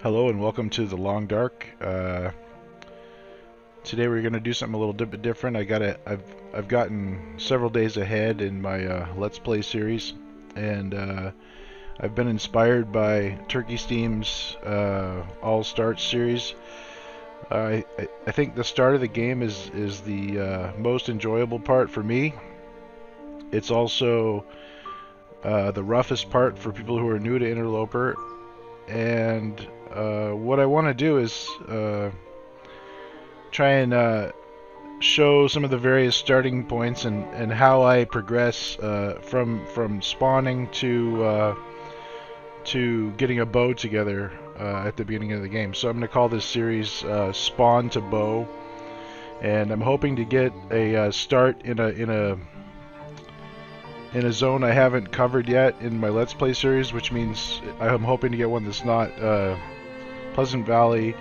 Hello and welcome to the Long Dark. Today we're going to do something a little bit different. I've gotten several days ahead in my Let's Play series, and I've been inspired by Turkey Steam's All Start series. I think the start of the game is the most enjoyable part for me. It's also the roughest part for people who are new to Interloper, and what I want to do is try and show some of the various starting points and how I progress from spawning to getting a bow together at the beginning of the game. So I'm going to call this series Spawn to Bow, and I'm hoping to get a start in a zone I haven't covered yet in my Let's Play series, which means I'm hoping to get one that's not Pleasant Valley,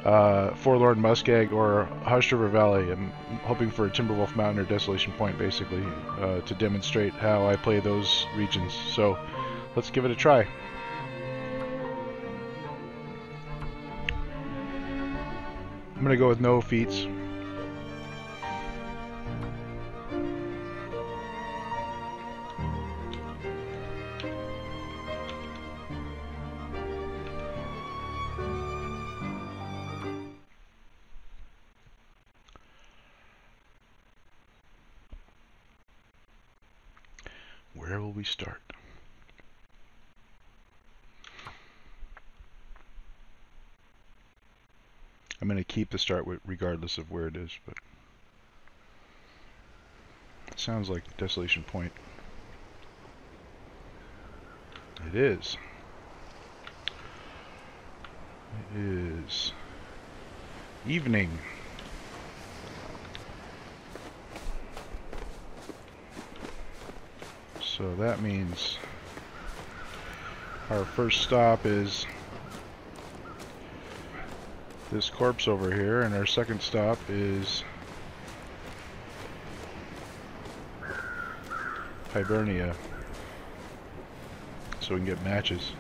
Forlorn Muskeg, or Hush River Valley. I'm hoping for Timberwolf Mountain or Desolation Point, basically, to demonstrate how I play those regions. So let's give it a try. I'm going to go with no feats. Where will we start? I'm going to keep the start regardless of where it is, but it sounds like Desolation Point. It is. It is evening. So that means our first stop is this corpse over here, and our second stop is Hibernia, so we can get matches.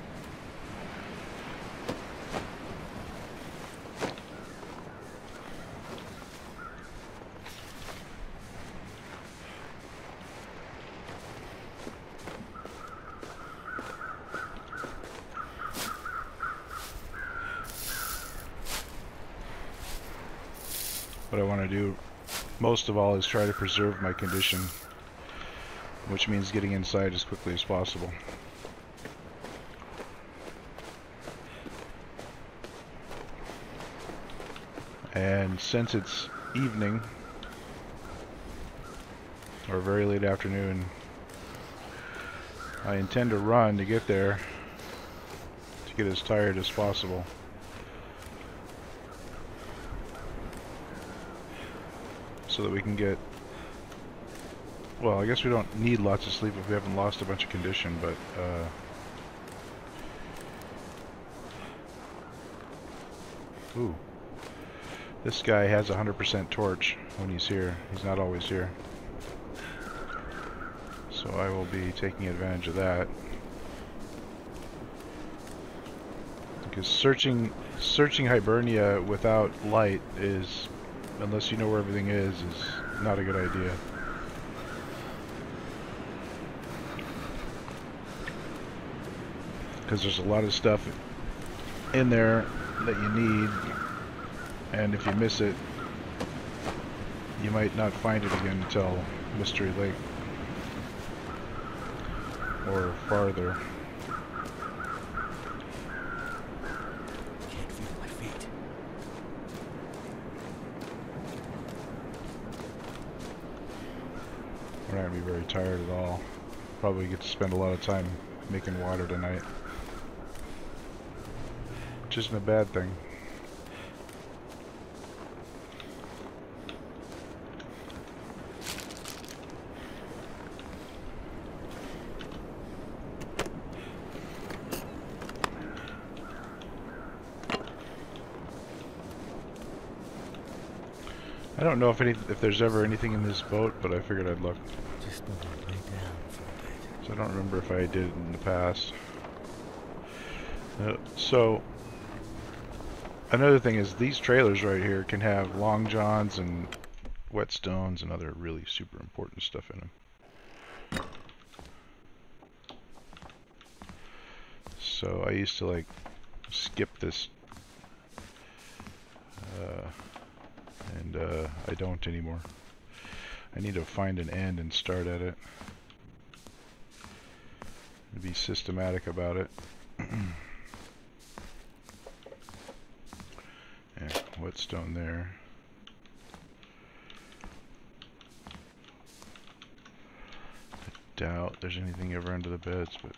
What I want to do most of all is try to preserve my condition, which means getting inside as quickly as possible. And since it's evening, or very late afternoon, I intend to run to get there, to get as tired as possible. So that we can get, well, I guess we don't need lots of sleep if we haven't lost a bunch of condition, but ooh, this guy has 100% torch when he's here. He's not always here, so I will be taking advantage of that, because searching Hibernia without light is, unless you know where everything is not a good idea. Because there's a lot of stuff in there that you need, and if you miss it, you might not find it again until Mystery Lake or farther. We're not going to be very tired at all. Probably get to spend a lot of time making water tonight, which isn't a bad thing. I don't know if there's ever anything in this boat, but I figured I'd look. Just lay down for a bit. So I don't remember if I did it in the past. So Another thing is these trailers right here can have long johns and whetstones and other really super important stuff in them. So I used to like skip this, and I don't anymore. I need to find an end and start at it. And be systematic about it. Yeah, whetstone there. I doubt there's anything ever under the beds, but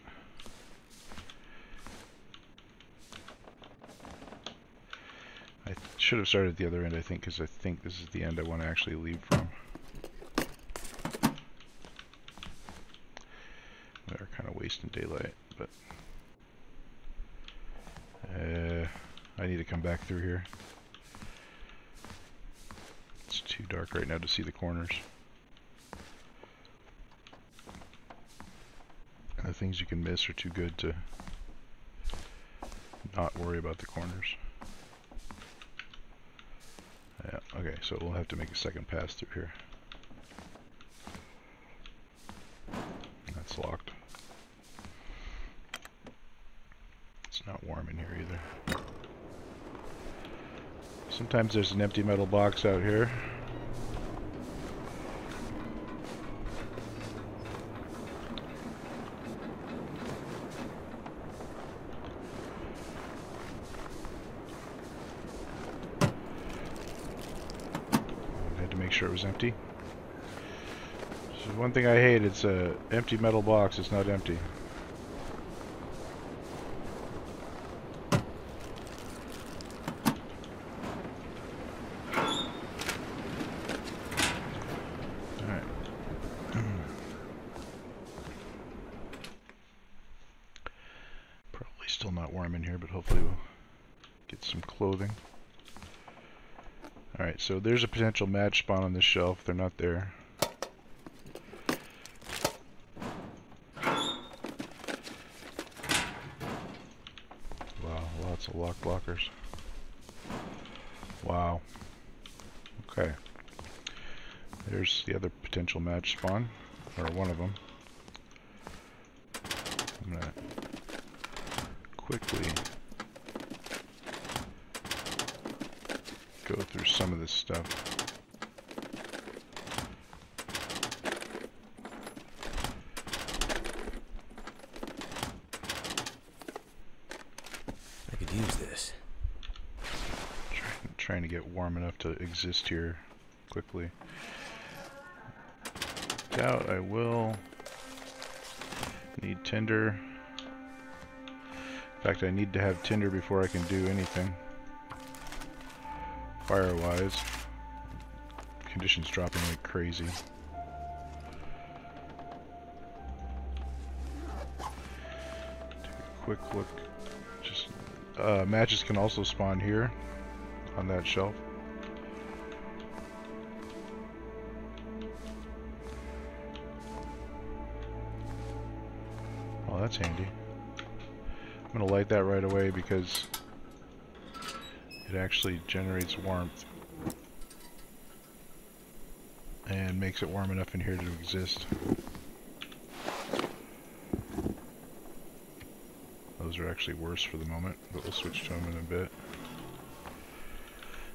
I should have started at the other end, I think, because I think this is the end I want to actually leave from. They're kind of wasting daylight, but I need to come back through here. It's too dark right now to see the corners. And the things you can miss are too good to not worry about the corners. Yeah, okay, so we'll have to make a second pass through here. That's locked. It's not warm in here either. Sometimes there's an empty metal box out here. I had to make sure it was empty. So one thing I hate, it's a empty metal box, it's not empty. Still not warm in here, but hopefully we'll get some clothing. Alright, so there's a potential match spawn on this shelf. They're not there. Wow, lots of lock blockers. Wow. Okay. There's the other potential match spawn, or one of them. I'm gonna quickly go through some of this stuff. I could use this. Trying to get warm enough to exist here quickly. Doubt I will need tinder. In fact, I need to have tinder before I can do anything fire-wise. Conditions dropping like crazy. Take a quick look. Just matches can also spawn here on that shelf. Oh, that's handy. I'm going to light that right away because it actually generates warmth and makes it warm enough in here to exist. Those are actually worse for the moment, but we'll switch to them in a bit.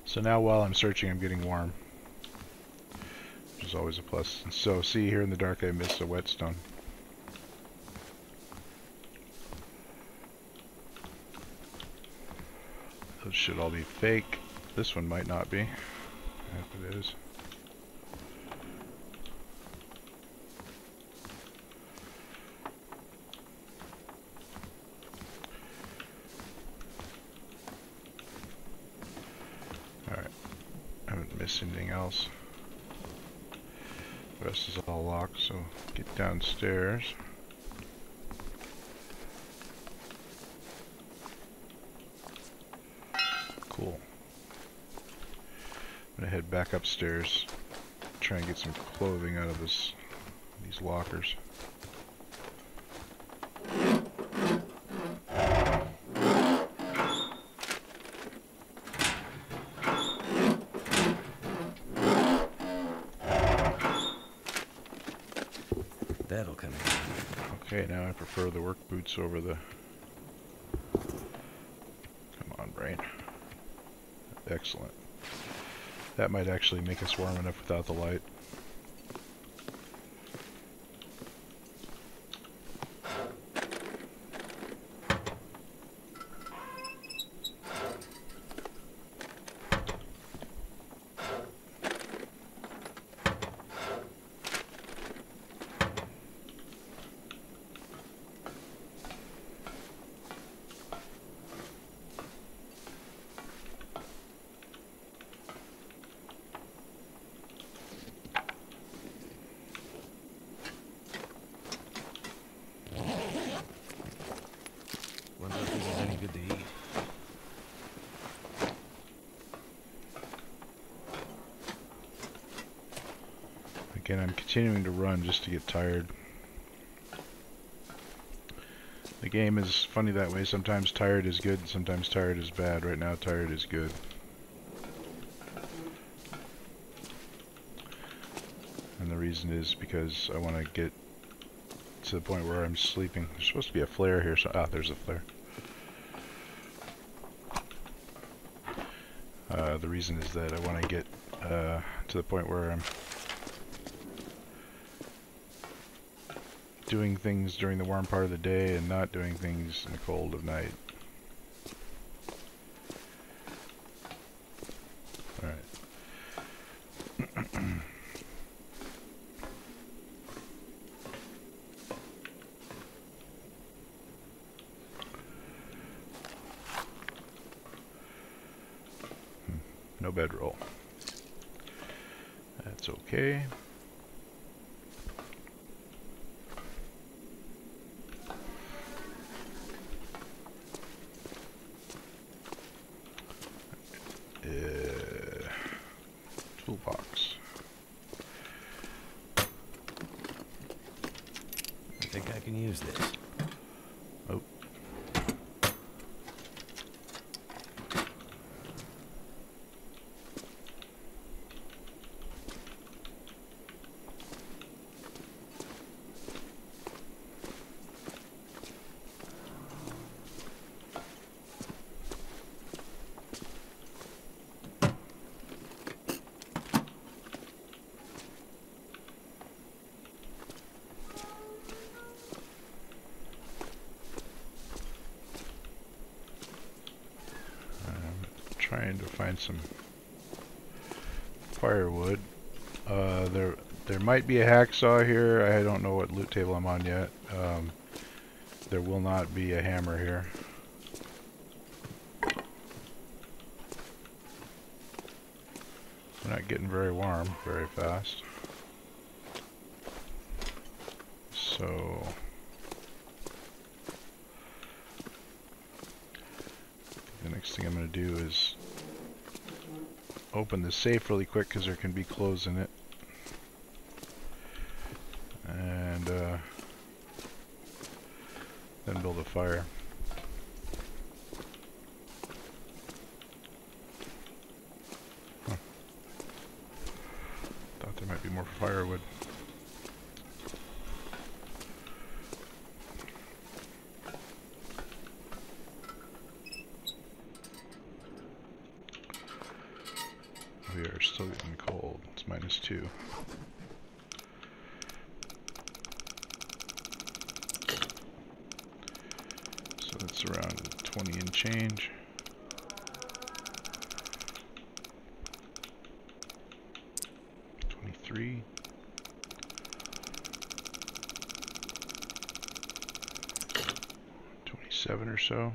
So now while I'm searching, I'm getting warm, which is always a plus. And so see here in the dark I missed a whetstone. Those should all be fake. This one might not be. If it is. Alright. I haven't missed anything else. The rest is all locked, so get downstairs. Cool. I'm gonna head back upstairs, try and get some clothing out of these lockers. Okay, now I prefer the work boots over the... Come on, brain. Excellent. That might actually make us warm enough without the light. Wonder if this is any good to eat. Again, I'm continuing to run just to get tired. The game is funny that way. Sometimes tired is good, sometimes tired is bad. Right now, tired is good. And the reason is because I want to get to the point where I'm sleeping. There's supposed to be a flare here, so there's a flare. The reason is that I want to get to the point where I'm doing things during the warm part of the day and not doing things in the cold of night. Alright. No bedroll. That's okay. Toolbox. I think I can use this. Oh. Trying to find some firewood. There might be a hacksaw here. I don't know what loot table I'm on yet. There will not be a hammer here. We're not getting very warm very fast. So the next thing I'm going to do is open the safe really quick because there can be clothes in it. And then build a fire. Huh. Thought there might be more firewood. We are still getting cold. It's -2. So that's around 20 and change. $23. 27 or so.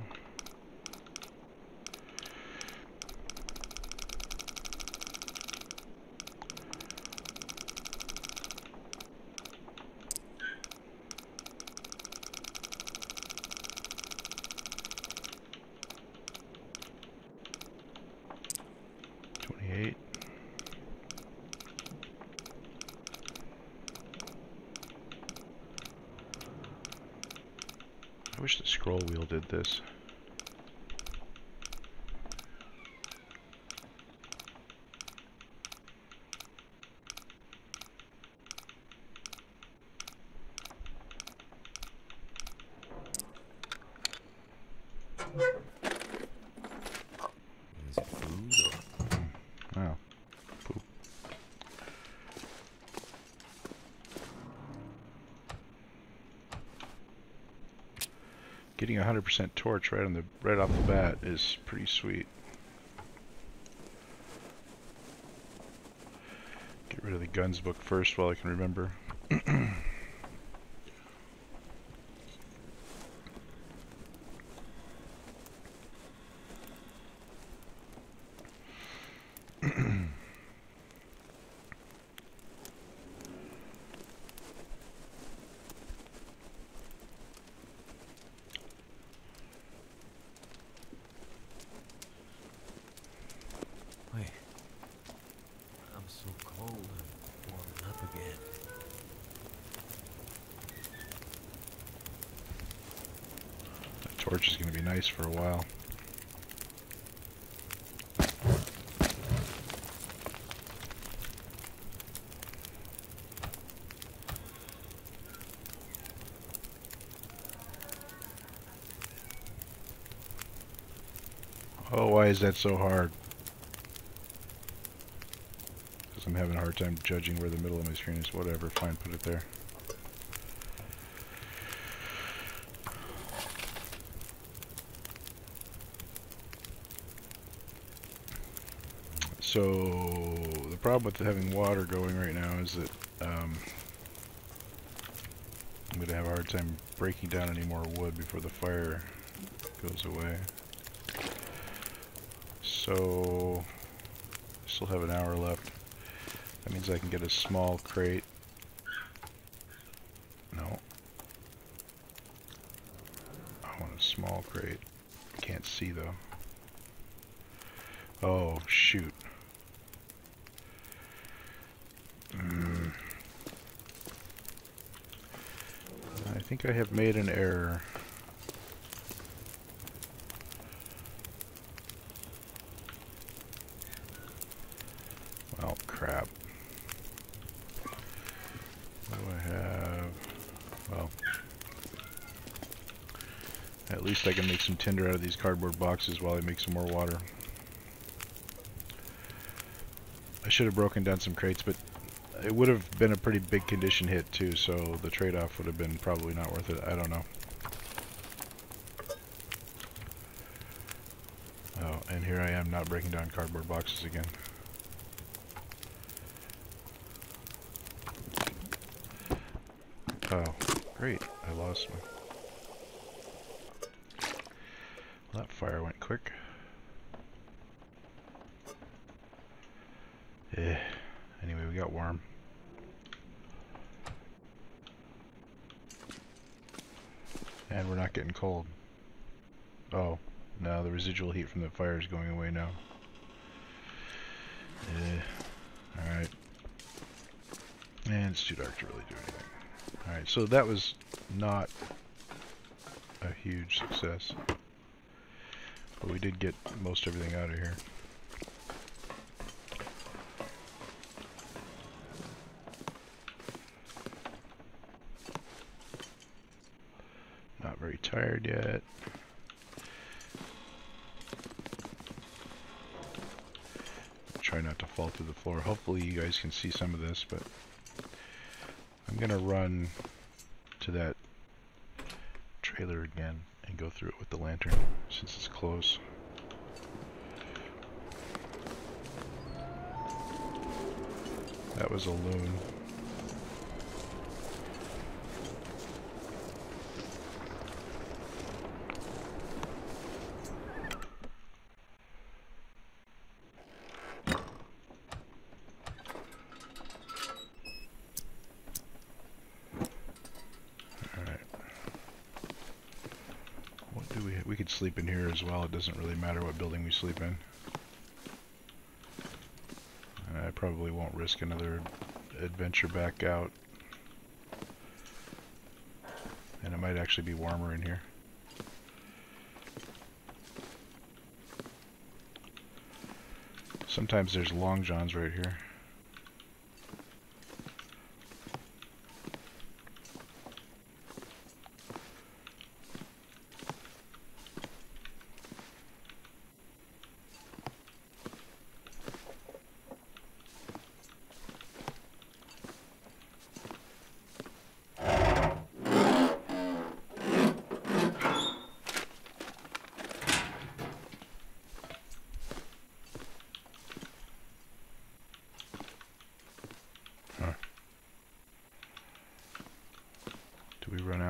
I wish the scroll wheel did this. Getting 100% torch right off the bat is pretty sweet. Get rid of the guns book first while I can remember. Wait. I'm so cold and warming up again. That torch is going to be nice for a while. Oh, why is that so hard? Because I'm having a hard time judging where the middle of my screen is. Whatever, fine, put it there. So, the problem with having water going right now is that I'm going to have a hard time breaking down any more wood before the fire goes away. So, I still have an hour left. That means I can get a small crate. No. I want a small crate. I can't see though. Oh, shoot. I think I have made an error. Well, crap. What do I have? Well, at least I can make some tinder out of these cardboard boxes while I make some more water. I should have broken down some crates, but it would have been a pretty big condition hit too, so the trade-off would have been probably not worth it. I don't know. Oh, and here I am not breaking down cardboard boxes again. Oh, great. I lost my... Well, that fire went quick. Anyway, we got warm. And we're not getting cold. Oh, no, the residual heat from the fire is going away now. Alright. And it's too dark to really do anything. Alright, so that was not a huge success. But we did get most everything out of here. Not very tired yet. Try not to fall through the floor. Hopefully you guys can see some of this, but I'm gonna run to that trailer again and go through it with the lantern since it's close. That was a loon. We could sleep in here as well. It doesn't really matter what building we sleep in. I probably won't risk another adventure back out. And it might actually be warmer in here. Sometimes there's long johns right here.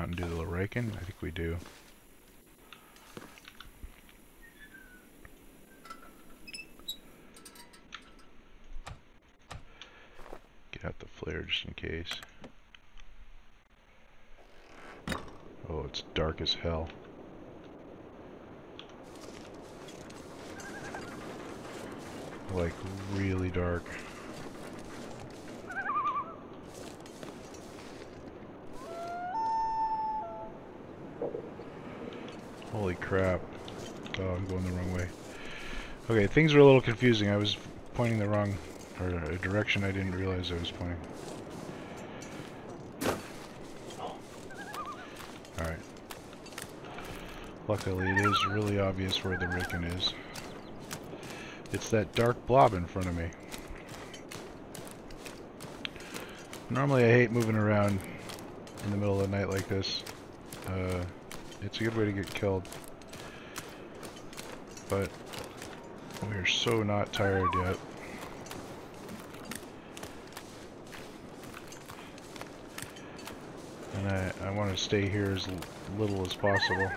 out and do the raking? I think we do. Get out the flare just in case. Oh, it's dark as hell. Like, really dark. Holy crap. Oh, I'm going the wrong way. Okay, things are a little confusing. I was pointing the wrong, or a direction I didn't realize I was pointing. Alright. Luckily, it is really obvious where the raking is. It's that dark blob in front of me. Normally I hate moving around in the middle of the night like this. It's a good way to get killed. But we're so not tired yet. And I want to stay here as little as possible.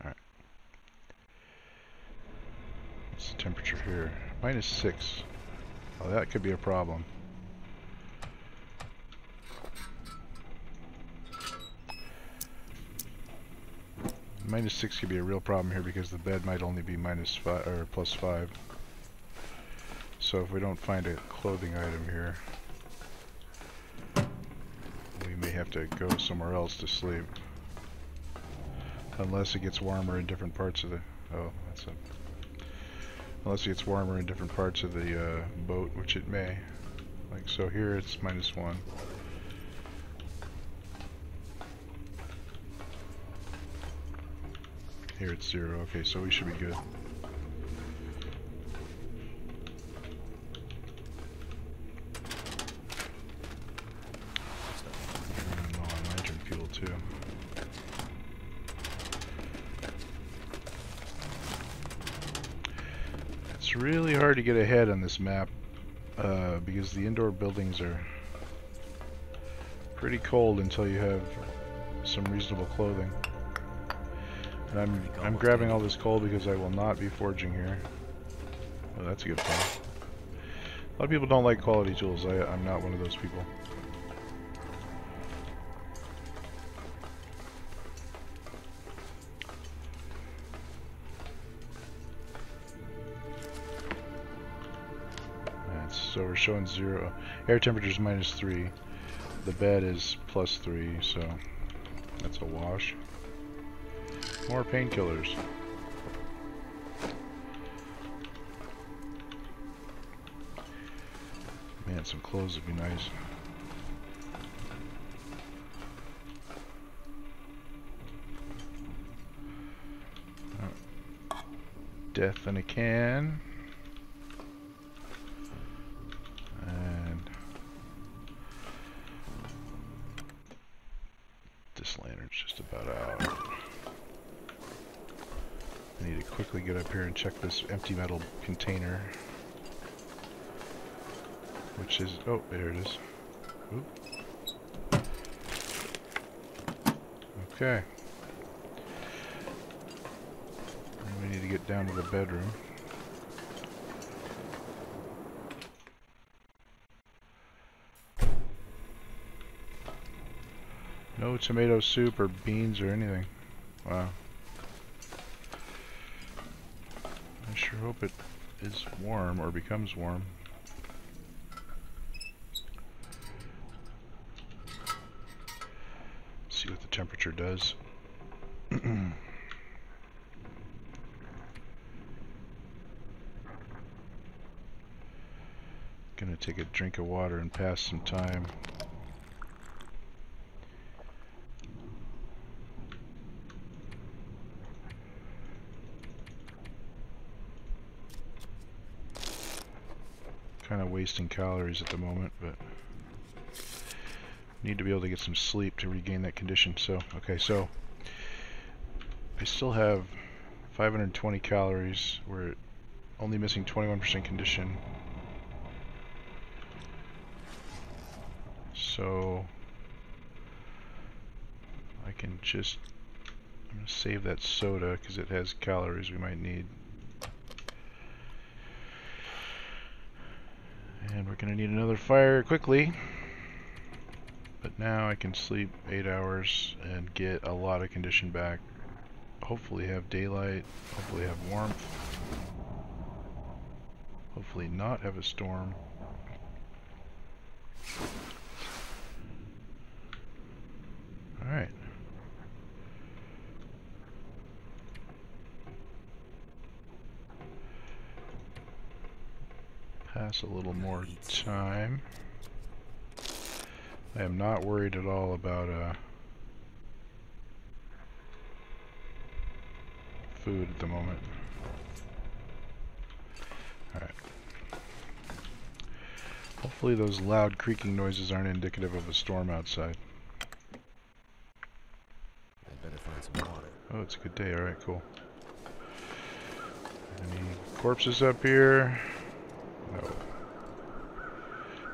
Alright. What's the temperature here? -6. Oh, that could be a problem. -6 could be a real problem here because the bed might only be -5 or +5. So if we don't find a clothing item here, we may have to go somewhere else to sleep. Unless it gets warmer in different parts of the... Oh, that's a... Unless it gets warmer in different parts of the boat, which it may. Like so here it's -1. Here it's 0. Okay, so we should be good. And low on lantern fuel too. It's really hard to get ahead on this map because the indoor buildings are pretty cold until you have some reasonable clothing. And I'm grabbing all this coal because I will not be forging here. Oh, that's a good point. A lot of people don't like quality tools. I'm not one of those people. So we're showing 0. Air temperature is -3. The bed is +3, so that's a wash. More painkillers. Man, some clothes would be nice. Death in a can. And this lantern's just about out. I need to quickly get up here and check this empty metal container. Which is... oh, there it is. Oop. Okay. And we need to get down to the bedroom. No tomato soup or beans or anything. Wow. I sure hope it is warm or becomes warm. See what the temperature does. Gonna take a drink of water and pass some time. Kind of wasting calories at the moment, but need to be able to get some sleep to regain that condition. So, okay, so I still have 520 calories. We're only missing 21% condition. So I can just, I'm going to save that soda because it has calories we might need. And we're going to need another fire quickly. But now I can sleep 8 hours and get a lot of condition back. Hopefully have daylight, hopefully have warmth. Hopefully not have a storm. Alright. Pass a little more time. I am not worried at all about food at the moment. Alright. Hopefully those loud creaking noises aren't indicative of a storm outside. I'd better find some water. Oh, it's a good day. Alright, cool. Any corpses up here? No.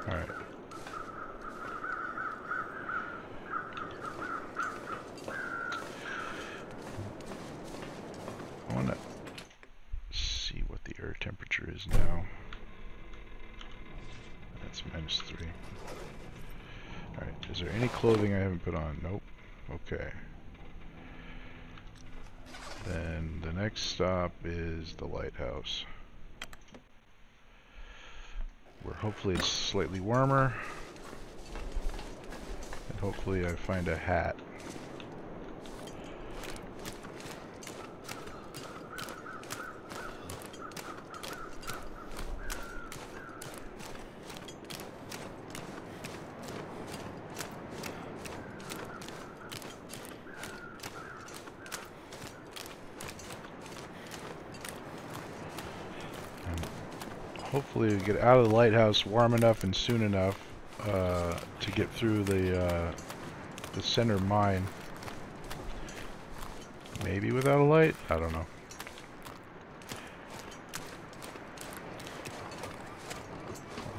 Alright. I want to see what the air temperature is now. That's -3. Alright, is there any clothing I haven't put on? Nope. Okay. Then the next stop is the lighthouse, where hopefully it's slightly warmer, and hopefully I find a hat. Hopefully we get out of the lighthouse warm enough and soon enough to get through the center mine. Maybe without a light? I don't know.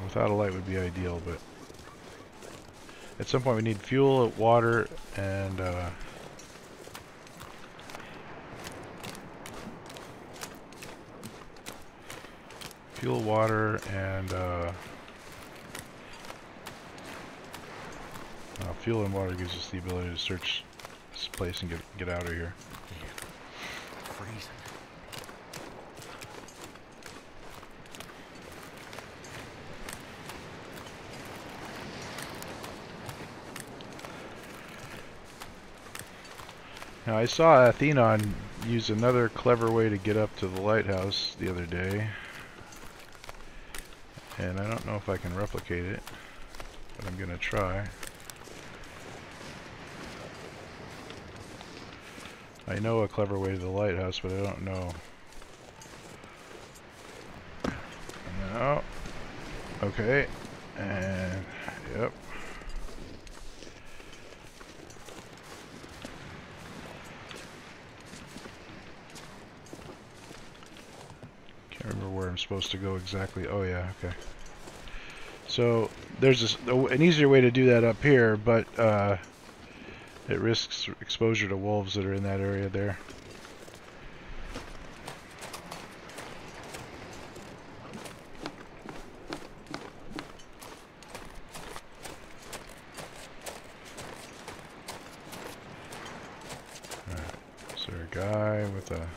Without a light would be ideal, but at some point we need fuel, water, and fuel, water, and fuel and water gives us the ability to search this place and get out of here. Freezing. Now I saw Athenon use another clever way to get up to the lighthouse the other day. And I don't know if I can replicate it, but I'm gonna try. I know a clever way to the lighthouse, but I don't know. No. Okay. And yep. Can't remember where I'm supposed to go exactly. Oh yeah, okay. So there's an easier way to do that up here, but it risks exposure to wolves that are in that area there. Alright, is there a guy with a...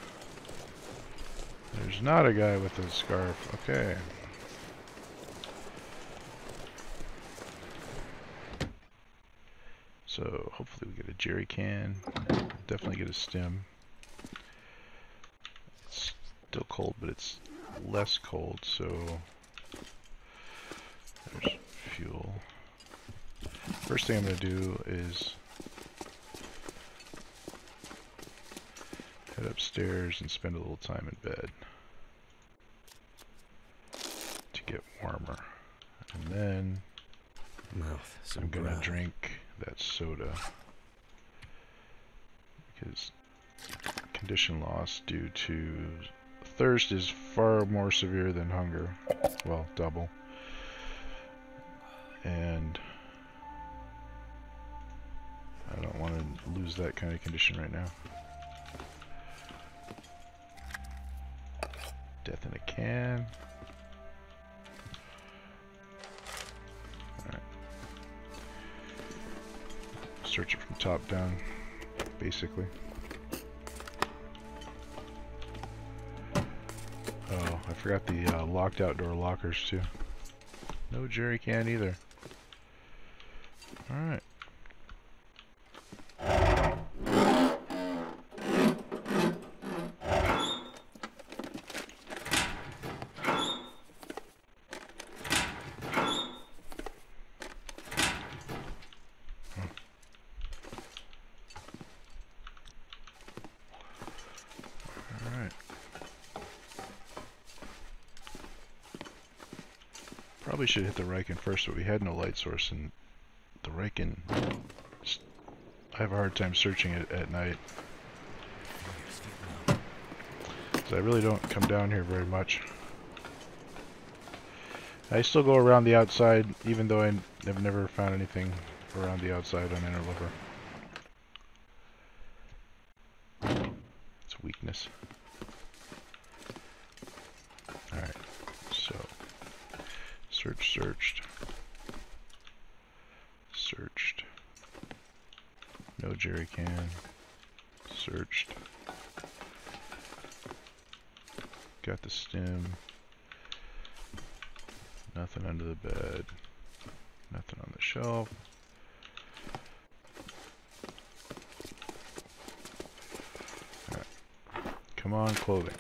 There's not a guy with a scarf. Okay. So hopefully we get a jerry can. Definitely get a stem. It's still cold, but it's less cold, so there's fuel. First thing I'm going to do is head upstairs and spend a little time in bed to get warmer. And then I'm going to drink that soda because condition loss due to thirst is far more severe than hunger. Well, double. And I don't want to lose that kind of condition right now. Death in a can. Alright. Search it from top down, basically. Oh, I forgot the locked outdoor lockers too. No jerry can either. Alright. Probably should hit the Riken first, but we had no light source, and the Riken, I have a hard time searching it at night. Because I really don't come down here very much. I still go around the outside, even though I have never found anything around the outside on Interloper. It's weakness. Alright, so searched. Searched. No jerry can. Searched. Got the stem. Nothing under the bed. Nothing on the shelf. Alright. Come on, clothing.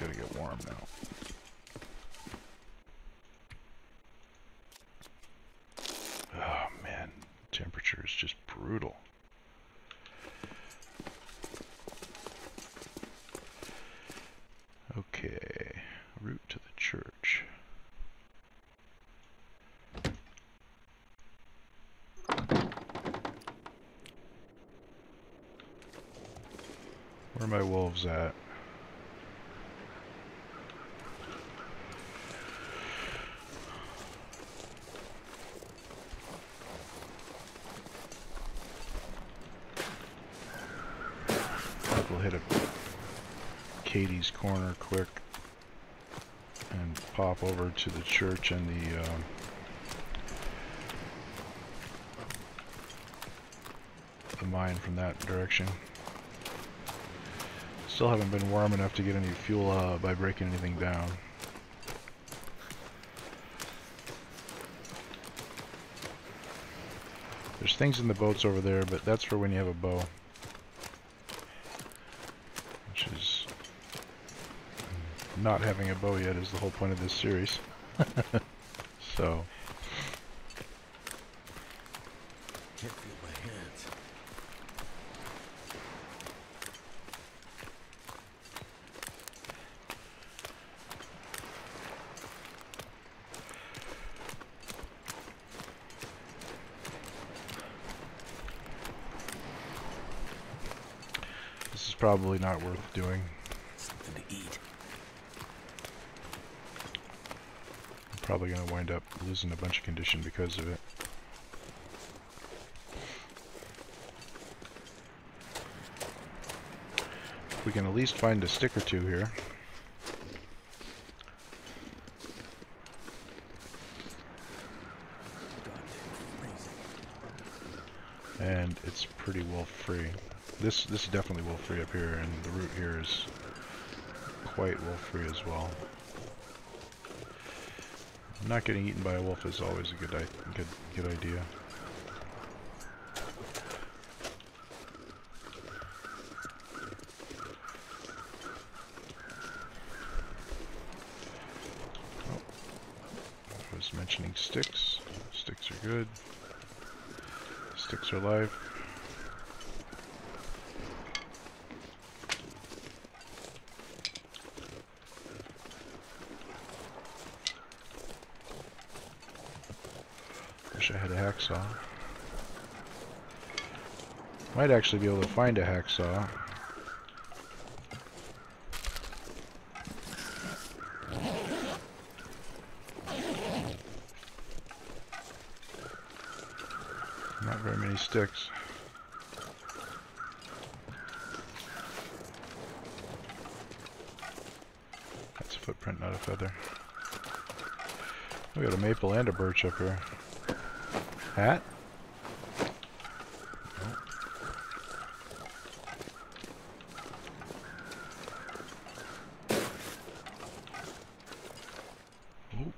Gotta get warm now. Oh man, temperature is just brutal. Okay, route to the church. Where are my wolves at? We'll hit a Katie's Corner quick and pop over to the church and the mine from that direction. Still haven't been warm enough to get any fuel by breaking anything down. There's things in the boats over there, but that's for when you have a bow. Which is... not having a bow yet is the whole point of this series. So... Can't feel my hands. This is probably not worth doing. Something to eat. I'm probably going to wind up losing a bunch of condition because of it. We can at least find a stick or two here. And it's pretty wolf free. This is definitely wolf free up here, and the route here is quite wolf free as well. Not getting eaten by a wolf is always a good idea. Oh, I was mentioning sticks. good. Sticks are live. Wish I had a hacksaw. Might actually be able to find a hacksaw. Not very many sticks. That's a footprint, not a feather. We got a maple and a birch up here. Hat? Nope.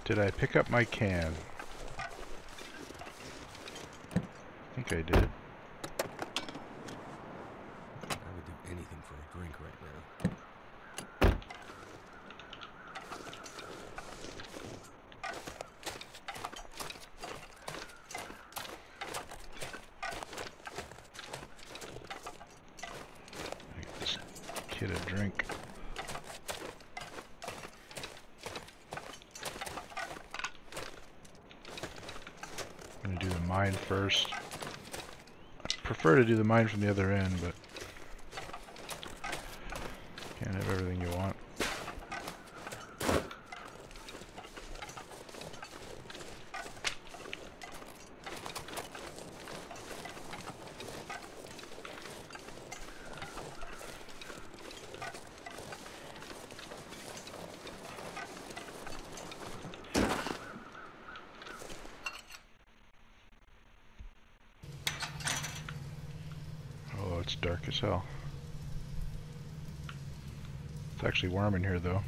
Did I pick up my can? I think I did. I would do anything for a drink right now. I get this kid a drink. I'm gonna do the mine first. I prefer to do the mine from the other end, but can't have everything you want. Oh, it's dark as hell. It's actually warm in here though.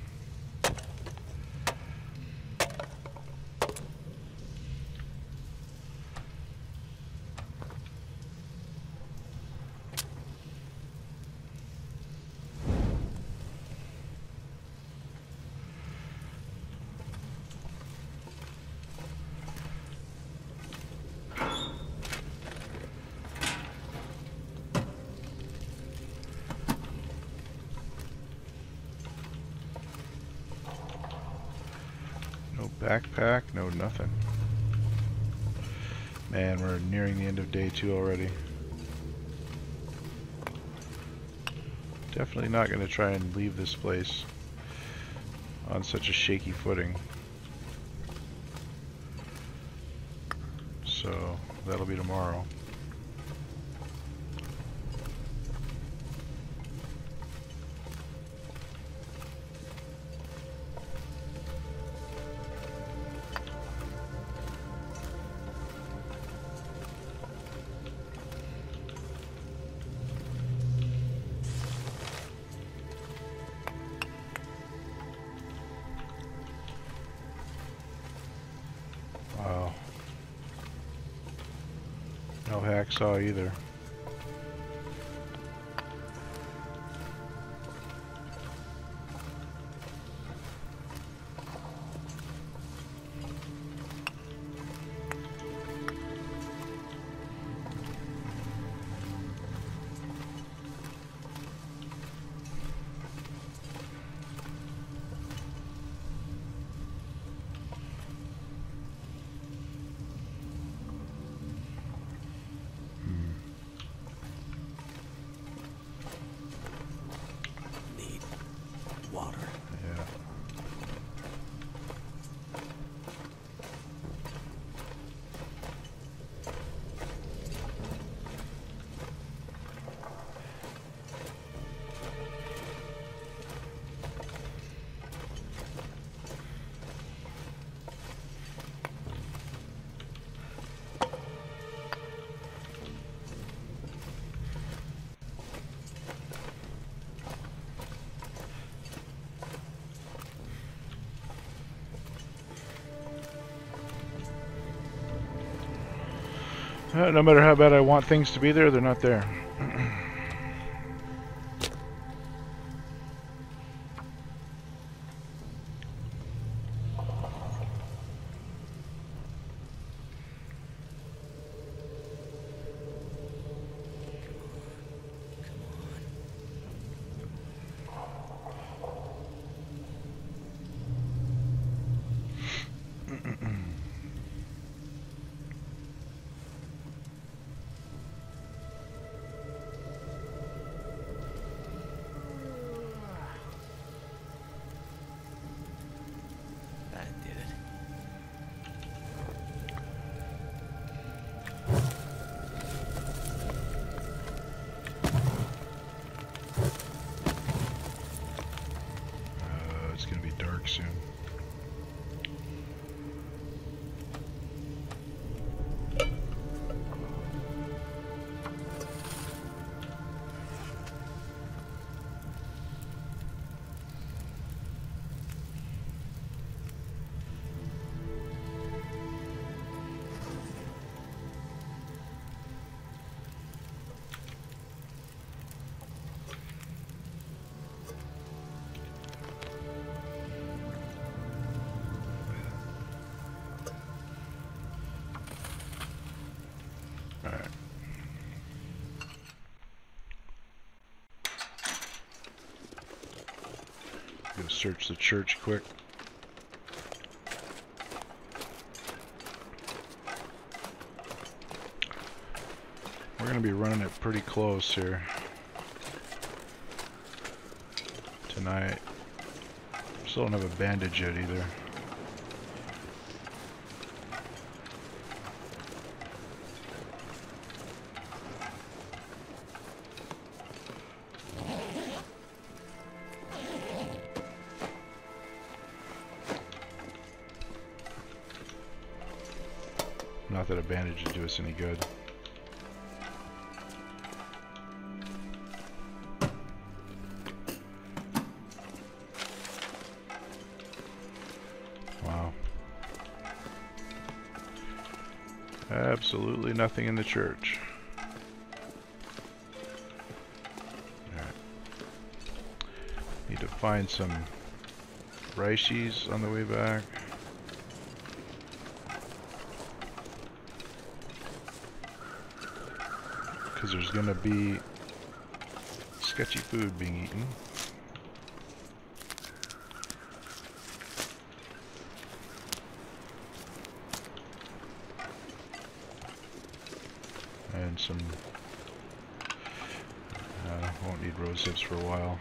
No backpack, no nothing. Man, we're nearing the end of day 2 already. Definitely not going to try and leave this place on such a shaky footing. So, that'll be tomorrow. Wow. No hacksaw either. No matter how bad I want things to be there, they're not there. That did it. It's gonna be dark soon. Alright. Go search the church quick. We're gonna be running it pretty close here tonight. Still don't have a bandage yet either. Not that a bandage would do us any good. Wow. Absolutely nothing in the church. Alright. Need to find some rices on the way back. Because there's gonna be sketchy food being eaten. And some, won't need rose hips for a while.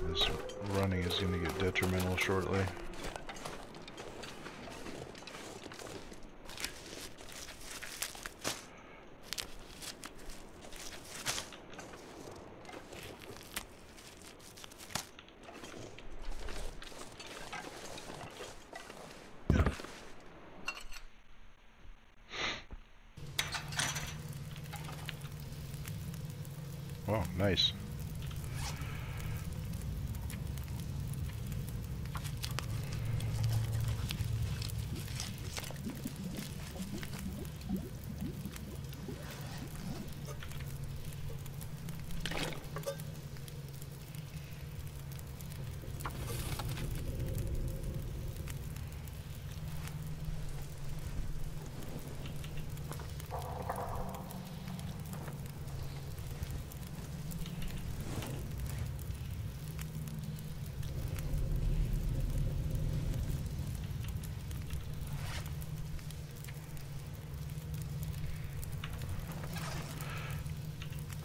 This running is going to get detrimental shortly. Oh, nice.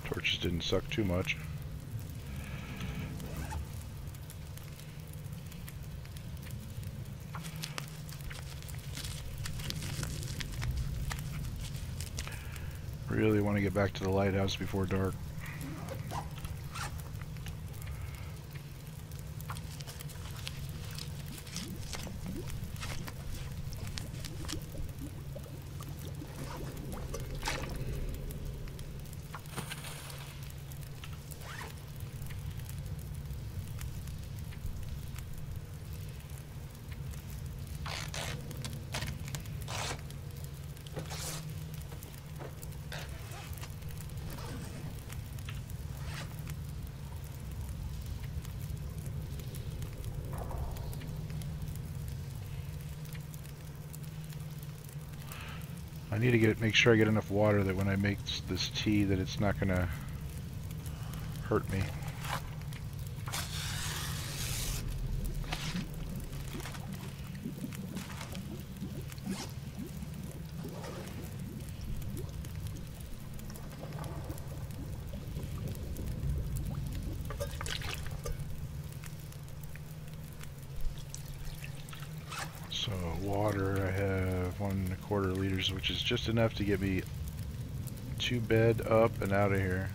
Torches didn't suck too much. Really want to get back to the lighthouse before dark. I need to make sure I get enough water that when I make this tea that it's not gonna hurt me. So water, I have 1¼ liters, which is just enough to get me to bed, up, and out of here.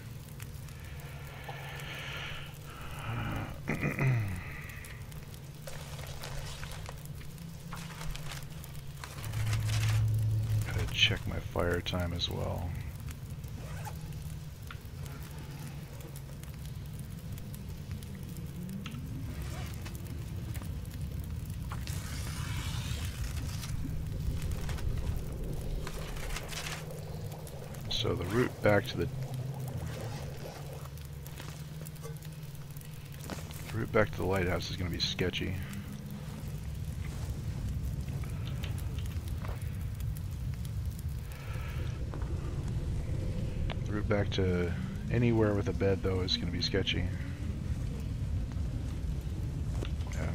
Gotta check my fire time as well. So the route back to the lighthouse is going to be sketchy. The route back to anywhere with a bed, though, is going to be sketchy. Yeah.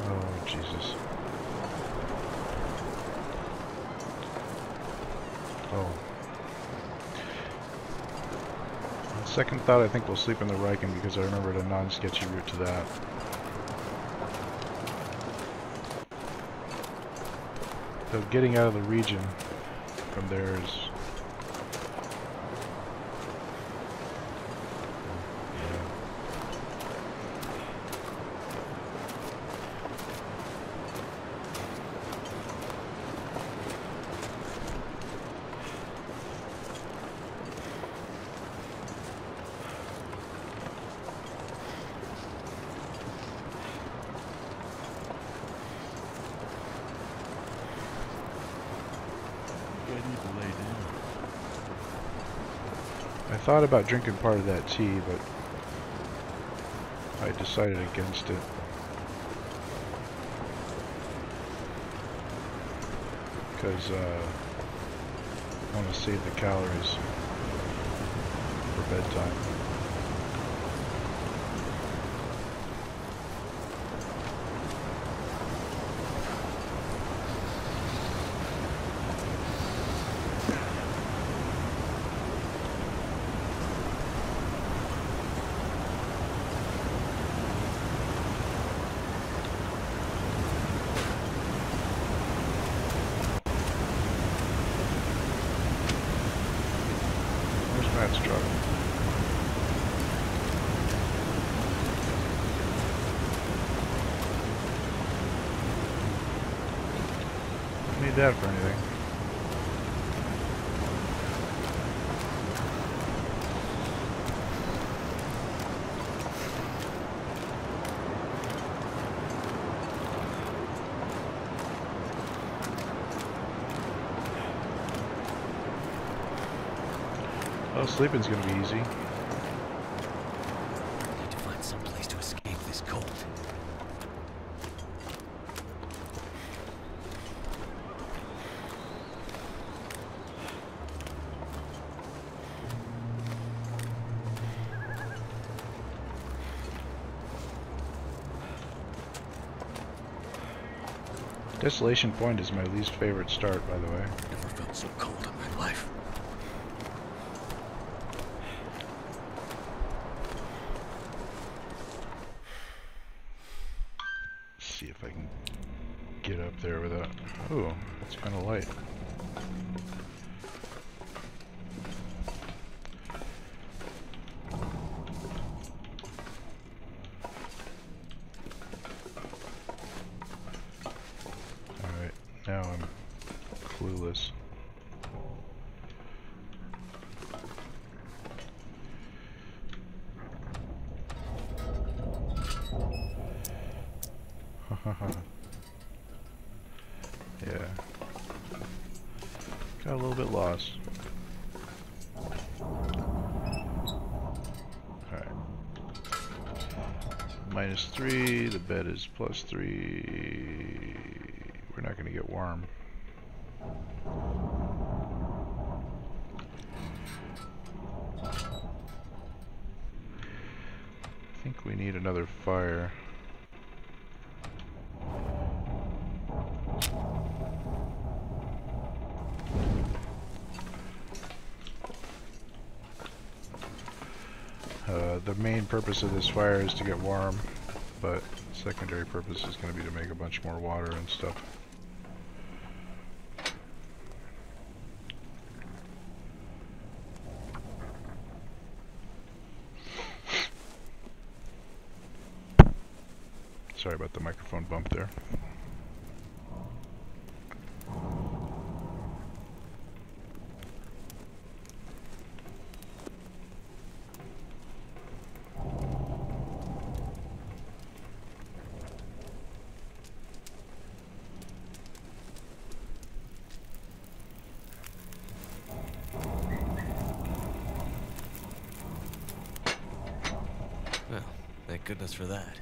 Oh, Jesus. Oh. On second thought, I think we'll sleep in the Riken because I remembered a non-sketchy route to that. So getting out of the region from there is... I thought about drinking part of that tea, but I decided against it. Because I want to save the calories for bedtime. Matt's truck. Don't need that for anything. Oh, sleeping's gonna be easy. Need to find some place to escape this cold. Desolation Point is my least favorite start, by the way. Never felt so cold in my life. See if I can get up there without... Oh, it's kind of light. Alright, now I'm clueless. Yeah. Got a little bit lost. Alright. -3, the bed is +3. We're not going to get warm. I think we need another fire. The main purpose of this fire is to get warm, but secondary purpose is going to be to make a bunch more water and stuff. Sorry about the microphone bump there. Well, thank goodness for that.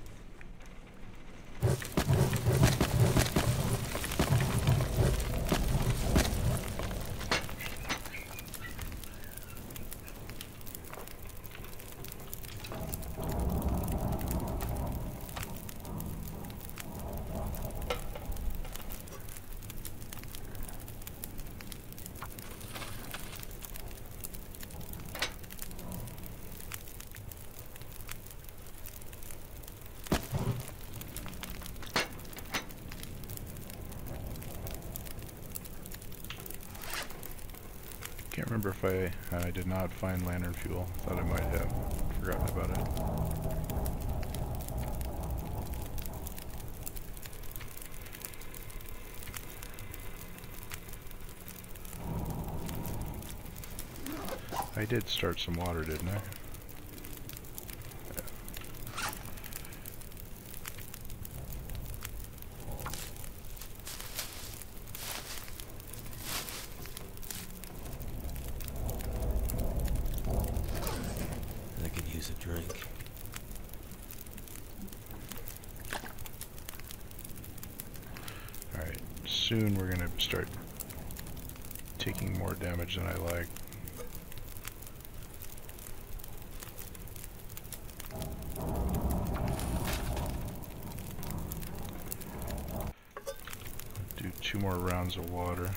Can't remember if I did not find lantern fuel. Thought I might have forgotten about it. I did start some water, didn't I? I could use a drink. Alright, soon we're gonna start taking more damage than I like. Do 2 more rounds of water.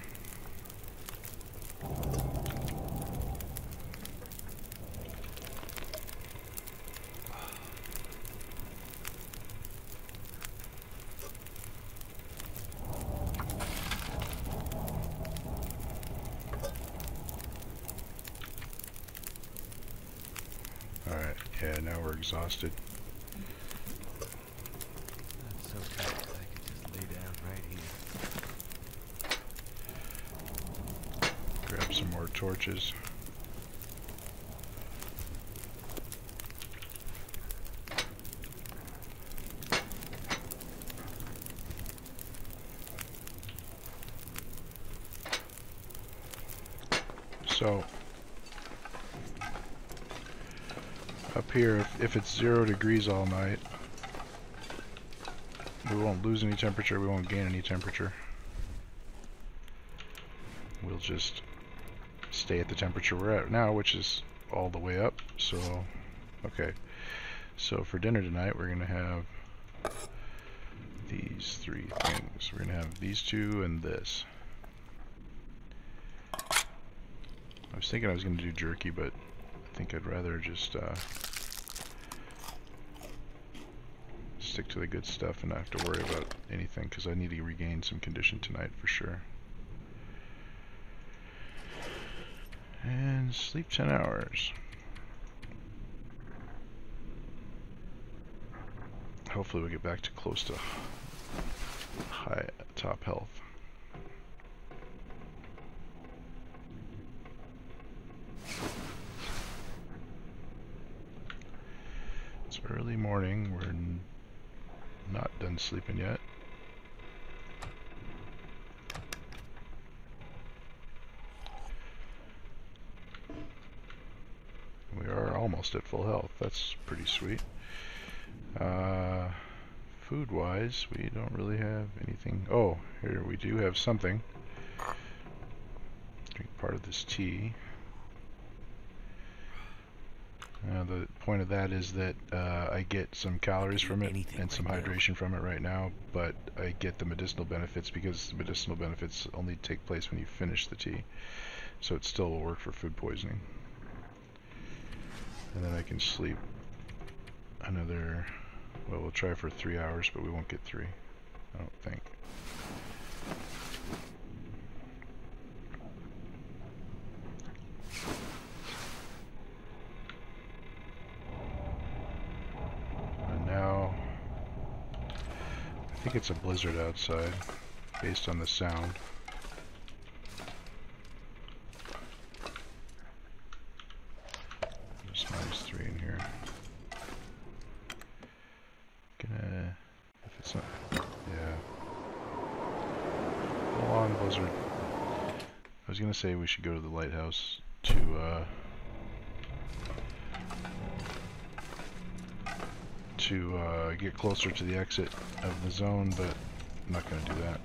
Alright, yeah, now we're exhausted. That's so tight. I could just lay down right here. Grab some more torches. So, up here, if it's 0 degrees all night, we won't lose any temperature, we won't gain any temperature. We'll just stay at the temperature we're at now, which is all the way up. So, okay. So for dinner tonight, we're going to have these 3 things. We're going to have these 2 and this. I was thinking I was going to do jerky, but I think I'd rather just stick to the good stuff and not have to worry about anything, because I need to regain some condition tonight for sure. And sleep 10 hours. Hopefully we'll get back to close to high top health. It's early morning, we're not done sleeping yet. We are almost at full health, that's pretty sweet. Food-wise, we don't really have anything. Oh, here we do have something. Drink part of this tea. The point of that is that I get some calories from it and some hydration from it right now, but I get the medicinal benefits because the medicinal benefits only take place when you finish the tea. So it still will work for food poisoning. And then I can sleep another, well, we'll try for 3 hours, but we won't get 3, I don't think. And now, I think it's a blizzard outside, based on the sound. There's -3 in here. Gonna, if it's not, yeah. Full on blizzard. I was gonna say we should go to the lighthouse to get closer to the exit of the zone, but I'm not gonna do that.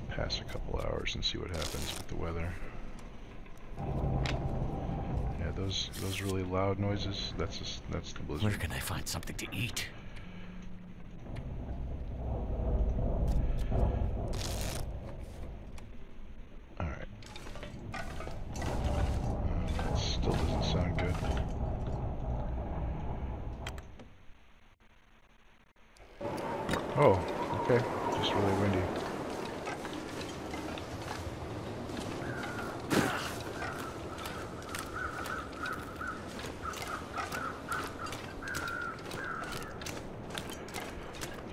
Pass a couple hours and see what happens with the weather. Yeah, those really loud noises, that's the blizzard. Where can I find something to eat? Alright. That still doesn't sound good. Oh, okay. Just really windy.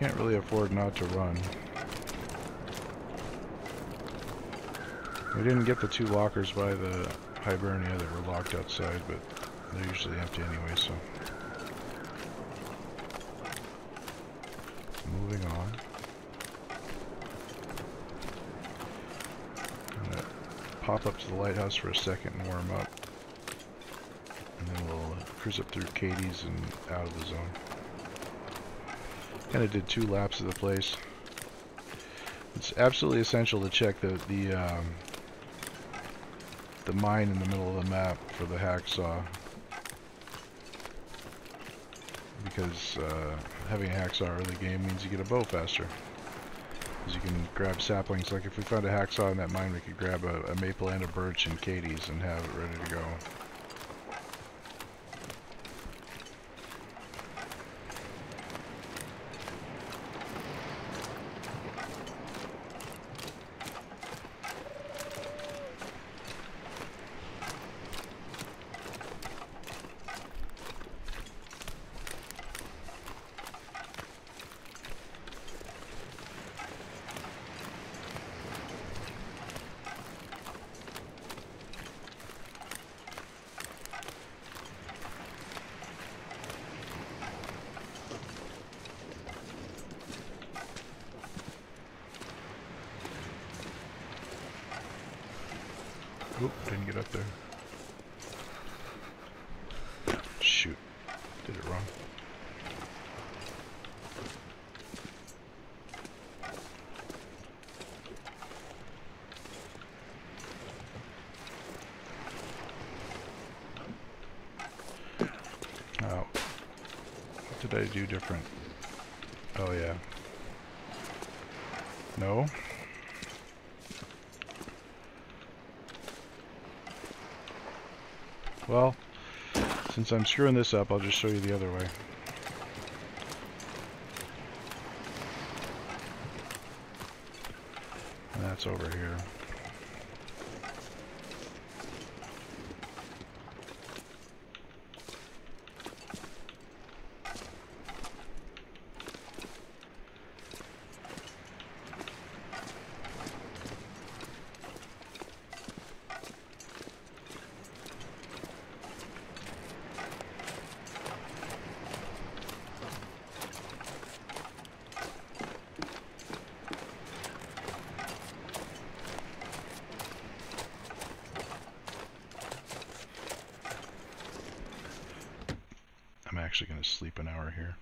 Can't really afford not to run. We didn't get the 2 lockers by the Hibernia that were locked outside, but they're usually empty anyway, so. Moving on. I'm gonna pop up to the lighthouse for a second and warm up. And then we'll cruise up through Katie's and out of the zone. Kind of did 2 laps of the place. It's absolutely essential to check the mine in the middle of the map for the hacksaw, because having a hacksaw early game means you get a bow faster, because you can grab saplings. Like if we found a hacksaw in that mine, we could grab a maple and a birch in Katie's and have it ready to go. Oop, didn't get up there. Shoot, did it wrong. Oh, what did I do different? Oh yeah. No? Well, since I'm screwing this up, I'll just show you the other way. And that's over here. actually going to sleep an hour here.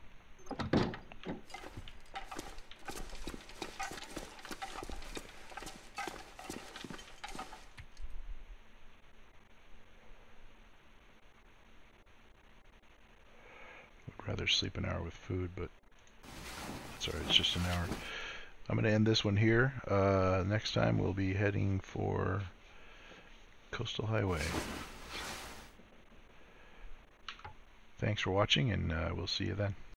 Would rather sleep an hour with food, but that's alright, it's just an hour. I'm going to end this one here. Next time we'll be heading for Coastal Highway. Thanks for watching, and we'll see you then.